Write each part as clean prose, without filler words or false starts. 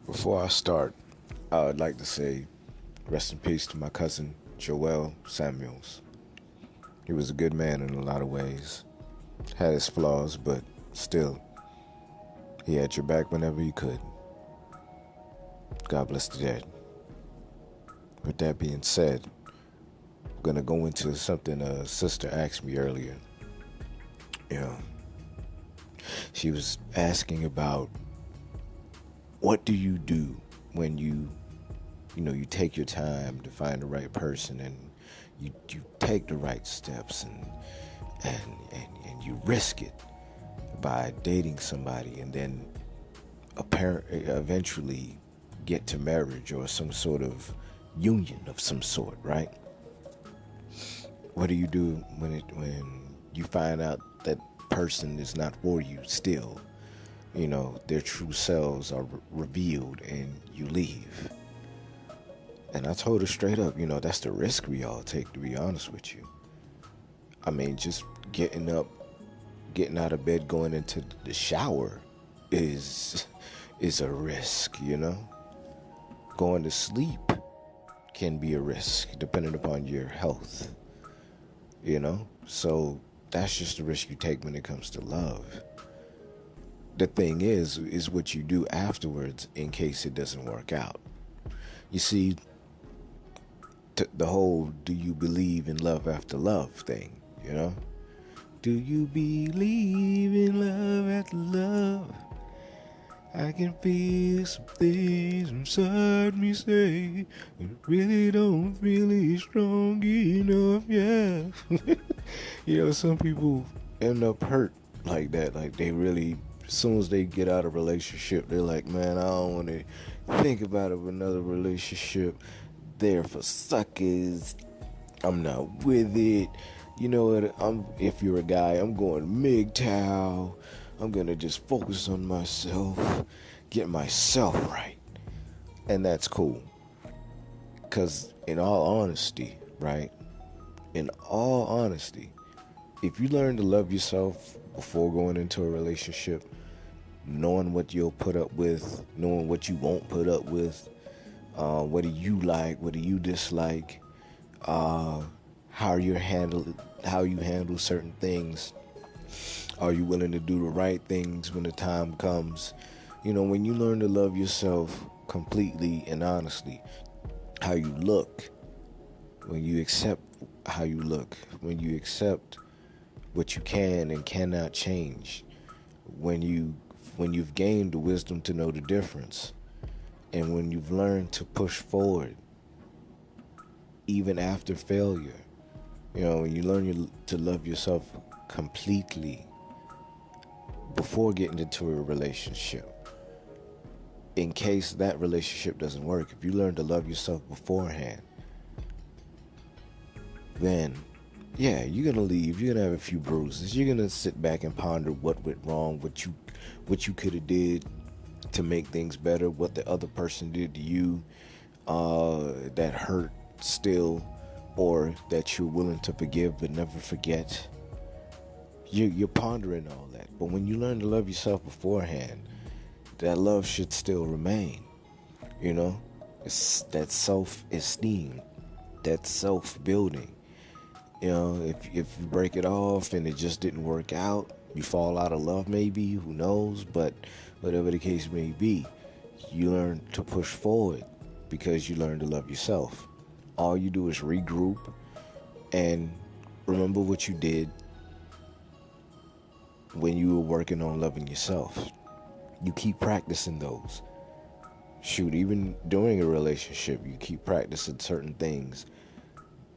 Before I start, I would like to say rest in peace to my cousin Joel Samuels. He was a good man in a lot of ways. Had his flaws, but still, he had your back whenever he could. God bless the dead. With that being said, I'm gonna go into something a sister asked me earlier. You know, she was asking about what do you do when you take your time to find the right person and you take the right steps and you risk it by dating somebody and then eventually get to marriage or some sort of union of some sort, right? What do you do when you find out that person is not for you still? Their true selves are revealed and you leave. And I told her straight up, that's the risk we all take, to be honest with you. I mean, just getting up, getting out of bed, going into the shower is a risk. Going to sleep can be a risk depending upon your health. So that's just the risk you take when it comes to love. The thing is what you do afterwards in case it doesn't work out. You see, the whole do you believe in love after love thing. Do you believe in love after love? I can feel some things inside me say it really don't feel it strong enough, yeah. Some people end up hurt like that. Like they really, as soon as they get out of a relationship, they're like, man, I don't want to think about another relationship. They're for suckers. I'm not with it. You know what? If you're a guy, I'm going MGTOW. I'm gonna just focus on myself, get myself right, and that's cool. Cause in all honesty, right? In all honesty, if you learn to love yourself before going into a relationship, knowing what you'll put up with, knowing what you won't put up with, what do you like, what do you dislike, how you handle certain things. Are you willing to do the right things when the time comes? When you learn to love yourself completely and honestly, how you look, when you accept how you look, when you accept what you can and cannot change, when you've gained the wisdom to know the difference, and when you've learned to push forward even after failure, when you learn to love yourself completely before getting into a relationship, in case that relationship doesn't work, if you learn to love yourself beforehand, then yeah, you're gonna leave. You're gonna have a few bruises. You're gonna sit back and ponder what went wrong, what you could have did to make things better, what the other person did to you that hurt still, or that you're willing to forgive but never forget. You're pondering all that. But when you learn to love yourself beforehand, that love should still remain. It's that self-esteem, that self-building. If you break it off and it just didn't work out, you fall out of love maybe, who knows, but whatever the case may be, you learn to push forward because you learn to love yourself. All you do is regroup and remember what you did when you were working on loving yourself. You keep practicing those. Shoot, even during a relationship, you keep practicing certain things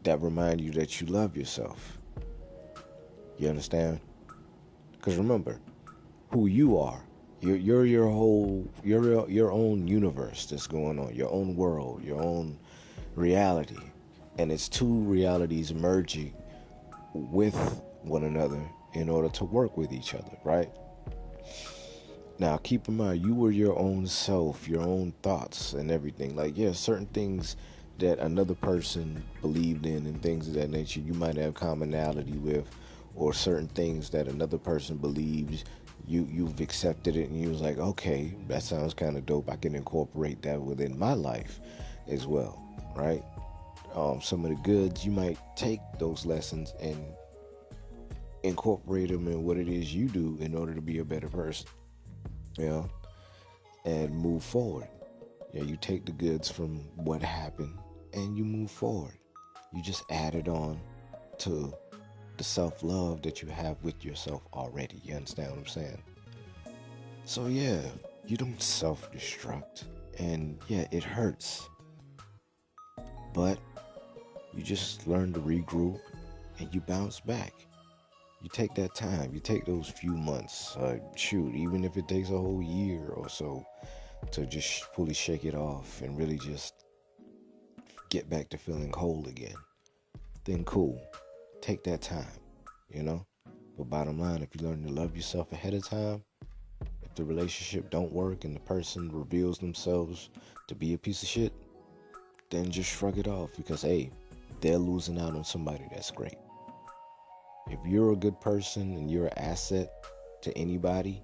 that remind you that you love yourself. You understand? Because remember, who you are. You're your own universe that's going on, your own world, your own reality. And it's two realities merging with one another in order to work with each other, right? Now, keep in mind, you were your own self, your own thoughts and everything. Like, yeah, certain things that another person believed in and things of that nature you might have commonality with, or certain things that another person believes you've accepted it, and you was like, okay, that sounds kind of dope. I can incorporate that within my life as well, right? Some of the goods, you might take those lessons and incorporate them in what it is you do in order to be a better person, you know, and move forward. Yeah, you take the goods from what happened and you move forward. You just add it on to the self-love that you have with yourself already. You understand what I'm saying? So yeah, you don't self-destruct. And yeah, it hurts. But you just learn to regroup and you bounce back. You take that time. You take those few months. Shoot, even if it takes a whole year or so to just fully shake it off and really just get back to feeling whole again, then cool. Take that time, you know? But bottom line, if you learn to love yourself ahead of time, if the relationship don't work and the person reveals themselves to be a piece of shit, then just shrug it off because, hey, they're losing out on somebody that's great. If you're a good person and you're an asset to anybody,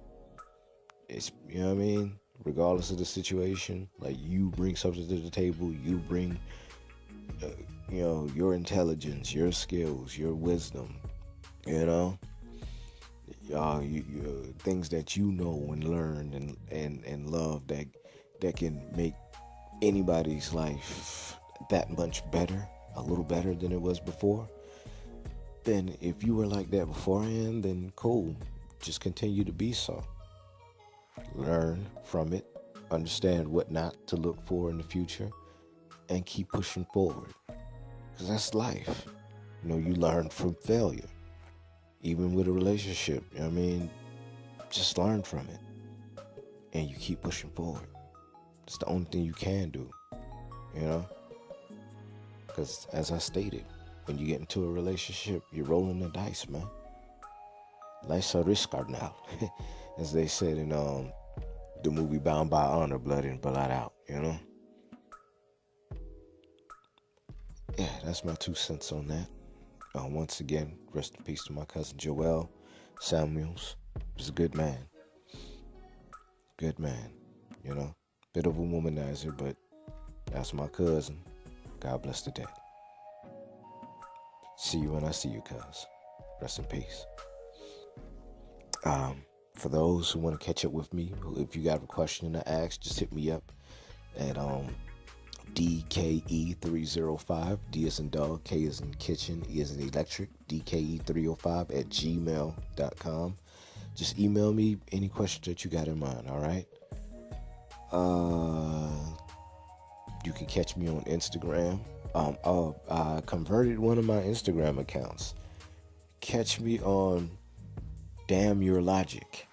it's, you know what I mean? Regardless of the situation, like you bring something to the table, you bring, uh, your intelligence, your skills, your wisdom, you know, things that you know and learned and love that can make anybody's life that much better, a little better than it was before. Then if you were like that beforehand, then cool. Just continue to be so. Learn from it, understand what not to look for in the future, and keep pushing forward. Because that's life. You learn from failure. Even with a relationship, just learn from it. And you keep pushing forward. It's the only thing you can do, you know? Because as I stated, when you get into a relationship, you're rolling the dice, man. Life's a risk now, as they said in the movie Bound by Honor, Blood In, Blood Out, you know? Yeah, that's my 2 cents on that. Once again, rest in peace to my cousin Joel Samuels. He's a good man. Good man, you know? Bit of a womanizer, but that's my cousin. God bless the dead. See you when I see you, cuz. Rest in peace. For those who want to catch up with me, if you got a question to ask, just hit me up at DKE305. D as in dog, K as in kitchen, E as in electric, DKE305 at gmail.com. Just email me any questions that you got in mind, all right? You can catch me on Instagram. I converted one of my Instagram accounts. Catch me on Damn Your Logic.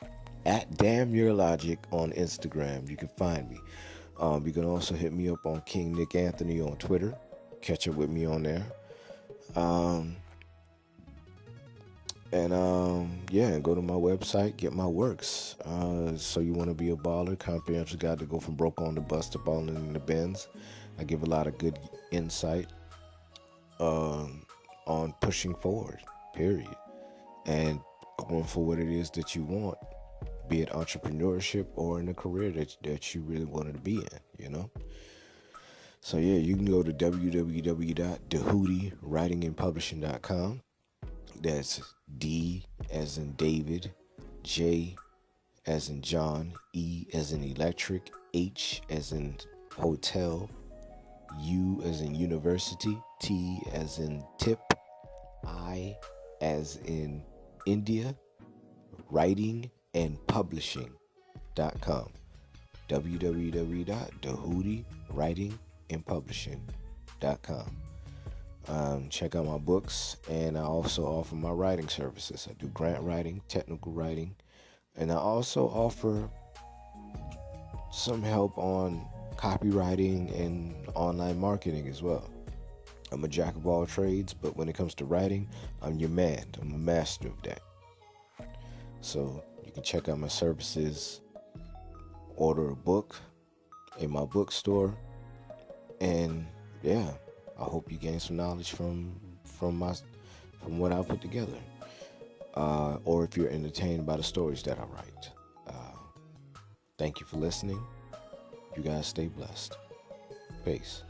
At Damn Your Logic on Instagram. You can find me. You can also hit me up on King Nick Anthony on Twitter. Catch up with me on there. And go to my website, get my works. So you want to be a baller, comprehensive guide to go from broke on the bus to balling in the Benz. I give a lot of good insight on pushing forward, period. And going for what it is that you want, be it entrepreneurship or in a career that you really wanted to be in, you know? So yeah, you can go to www.dahootiewritingandpublishing.com. That's D as in David, J as in John, E as in electric, H as in hotel, U as in university, T as in tip, I as in India, writing and publishing.com. www.dahootiewritingandpublishing.com. Check out my books, and I also offer my writing services. I do grant writing, technical writing, and I also offer some help on copywriting and online marketing as well. I'm a jack of all trades, but when it comes to writing, I'm your man. I'm a master of that. So you can check out my services, order a book in my bookstore, and yeah, I hope you gain some knowledge from what I put together. or if you're entertained by the stories that I write. Thank you for listening. You guys stay blessed. Peace.